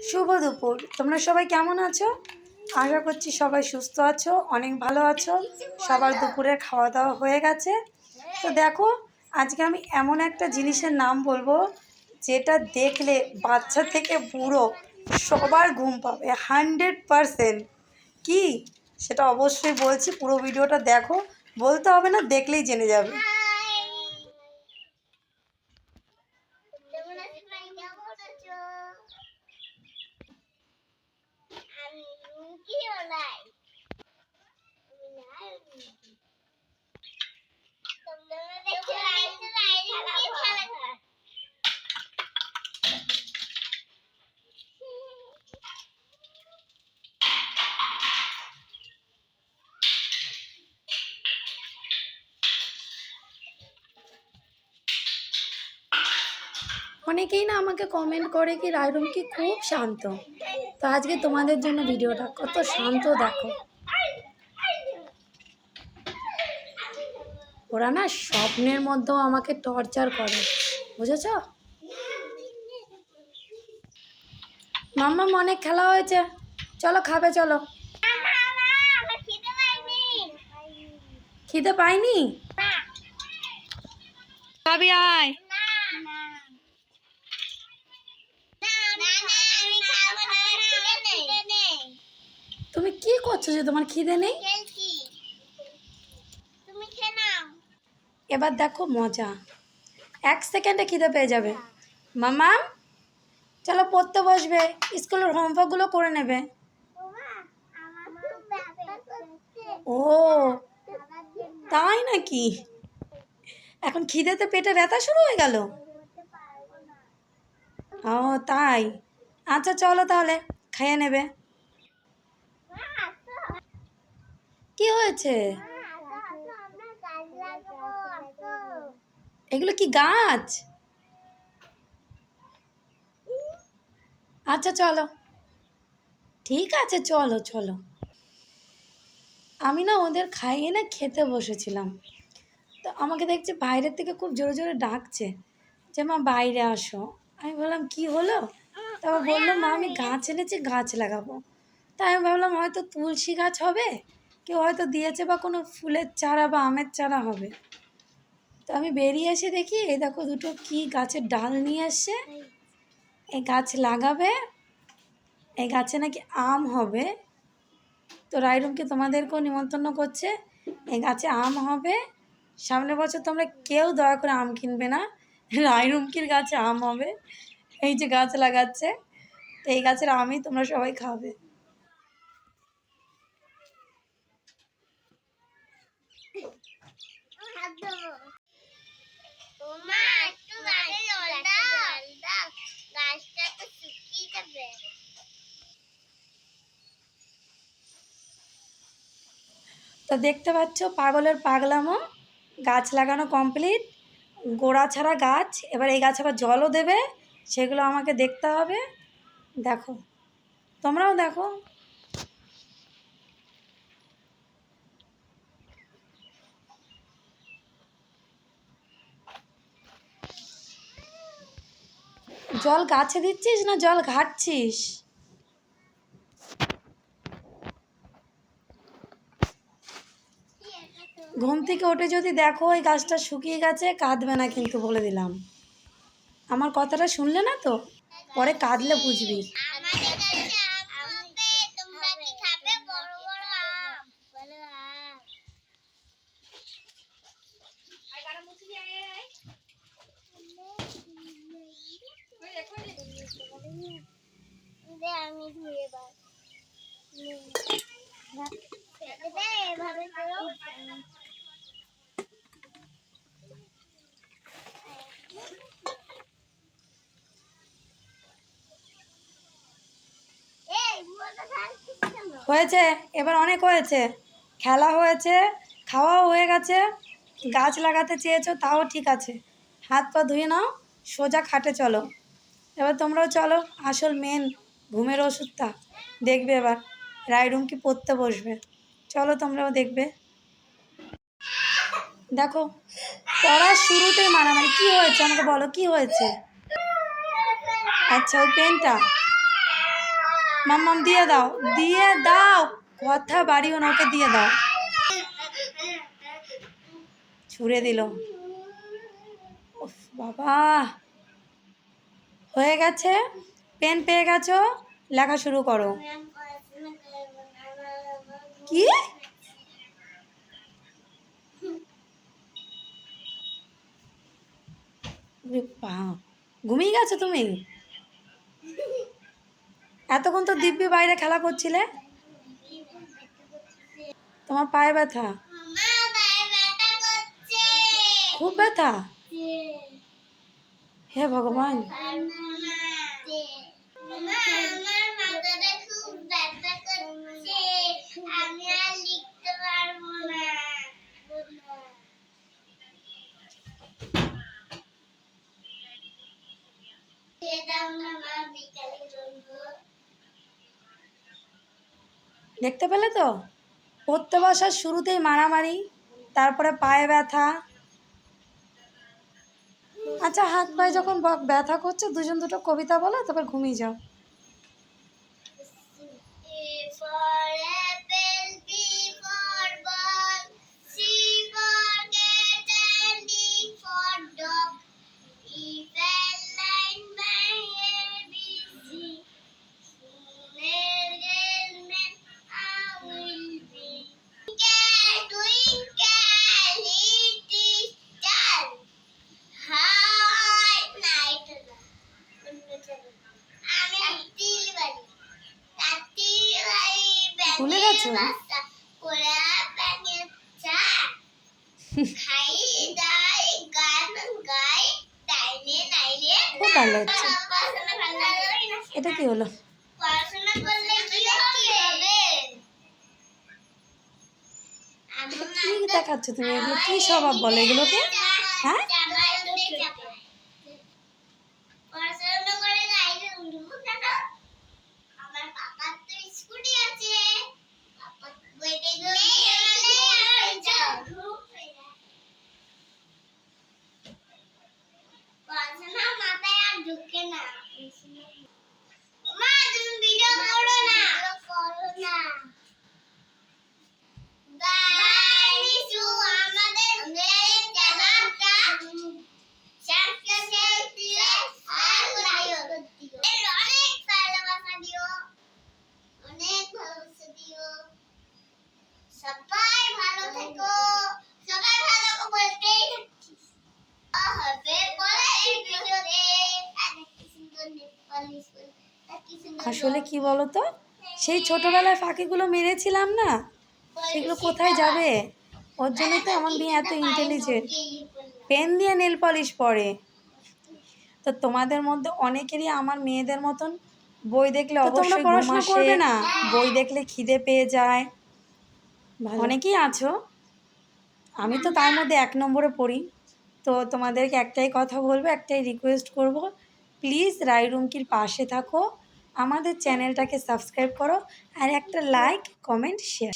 শুভ দুপুর। তোমরা সবাই কেমন আছো? আশা করছি সবাই সুস্থ আছো, অনেক ভালো আছো। সবার দুপুরের খাওয়া দাওয়া হয়ে গেছে। তো দেখো, আজকে আমি এমন একটা জিনিসের নাম বলবো যেটা দেখলে বাচ্চা থেকে বুড়ো সবার ঘুম পাবে 100%। কি সেটা অবশ্যই বলছি, পুরো ভিডিওটা দেখো, বলতে হবে না, দেখলেই জেনে যাবে। অনেকেই না আমাকে কমেন্ট করে কি রায়রুম কি খুব শান্ত। তো আজকে তোমাদের জন্য ভিডিওটা কত শান্ত দেখো। ওরা না স্বপ্নের মধ্যেও আমাকে টর্চার করে, বুঝেছ? মাম্মা অনেক খেলা হয়েছে, চলো খাবে, চলো। খিদে পাইনি? খাবি আয়। তুমি কি করছো যে তোমার খিদে নেই? এবার দেখো মজা, 1 সেকেন্ডে খিদে পেয়ে যাবে। মাম্মা চলো পড়তে বসবে, স্কুলের হোমওয়ার্কগুলো করে নেবে। ও তাই নাকি? এখন খিদেতে পেটে ব্যথা শুরু হয়ে গেল? ও তাই, আচ্ছা চলো তাহলে খেয়ে নেবে। কি হয়েছে? এগুলো কি গাছ? আচ্ছা চলো, ঠিক আছে, চলো চলো। আমি না ওদের খাইয়ে না খেতে বসেছিলাম, তো আমাকে দেখছি বাইরের থেকে খুব জোরে জোরে ডাকছে যে মা বাইরে আসো। আমি বললাম কি হলো? তারপর বললো মা আমি গাছ এনেছি, গাছ লাগাবো। তাই আমি ভাবলাম হয়তো তুলসী গাছ হবে, কেউ হয়তো দিয়েছে, বা কোনো ফুলের চারা বা আমের চারা হবে। তো আমি বেরিয়ে এসে দেখি এই দেখো দুটো কি গাছের ডাল নিয়ে এসছে, এই গাছ লাগাবে, এই গাছে নাকি আম হবে। তো রায়রুমকে তোমাদেরকেও নিমন্ত্রণ করছে, এই গাছে আম হবে। সামনের বছর তোমরা কেউ দয়া করে আম কিনবে না, রায়রুমকির গাছে আম হবে। এই যে গাছ লাগাচ্ছে, তো এই গাছের আমই তোমরা সবাই খাবে। তো দেখতে পাচ্ছ পাগলের পাগলামো, গাছ লাগানো কমপ্লিট, গোড়া ছাড়া গাছ। এবার এই গাছ আবার জলও দেবে, সেগুলো আমাকে দেখতে হবে। দেখো, তোমরাও দেখো। জল গাছে দিচ্ছিস না জল ঘাটছিস? ঘুম থেকে উঠে যদি দেখো এই গাছটা শুকিয়ে গেছে, কাঁদবে না কিন্তু, বলে দিলাম। আমার কথাটা শুনলে না তো, পরে কাঁদলে বুঝবি। আমি ধুয়ে হয়েছে, এবার অনেক হয়েছে, খেলা হয়েছে, খাওয়াও হয়ে গেছে। গাছ লাগাতে চেয়েছো তাও ঠিক আছে, হাত পা ধুয়ে নাও, সোজা খাটে চলো। এবার তোমরাও চলো, আসল মেন ঘুমের ওষুধটা দেখবে। এবার রায়রুম কি পড়তে বসবে, চলো তোমরাও দেখবে। দেখো পড়ার শুরুতেই মারামারি। কি হয়েছে আমাকে বলো, কি হয়েছে? আচ্ছা ওই পেনটা, মাম্মাম দিয়ে দাও, দিয়ে দাও, কথা বাড়িও না, ওকে দিয়ে দাও। ছুঁড়ে দিল। উফ বাবা, হয়ে গেছে, পেন পেয়ে গেছো, লেখা শুরু করো। কি ঘুমিয়ে গেছো তুমি? এতক্ষণ তো দিব্যি বাইরে খেলা করছিলে। তোমার পায়ে ব্যথা? খুব ব্যথা? হে ভগবান। দেখতে পেলে তো, পড়তে বসার শুরুতেই মারামারি, তারপরে পায়ে ব্যথা। আচ্ছা, হাত পায়ে যখন ব্যথা করছে দুজন দুটো কবিতা বলো, তারপর ঘুমিয়ে যাও। ভুলে গেছো? খুব ভালো হচ্ছে। এটা কি হলো? কি দেখাচ্ছ তুমি? এগুলো কি স্বভাব বলে এগুলোকে? হ্যাঁ, আসলে কি বলতো, সেই ছোটবেলায় ফাঁকিগুলো মেরেছিলাম না, সেগুলো কোথায় যাবে? ওর জন্যই তো আমার মেয়ে এত ইন্টেলিজেন্ট, পেন দিয়ে নেল পলিশ পরে। তো তোমাদের মধ্যে অনেকেরই আমার মেয়েদের মতন বই দেখলে অবশ্যই পড়াশোনা করবে না, বই দেখলে খিদে পেয়ে যায়, অনেকেই আছো। আমি তো তার মধ্যে 1 নম্বরে পড়ি। তো তোমাদেরকে একটাই কথা বলবো, একটাই রিকোয়েস্ট করব, প্লিজ রাইরুমকির পাশে থাকো, আমাদের চ্যানেলটাকে সাবস্ক্রাইব করো, আর একটা লাইক, কমেন্ট, শেয়ার।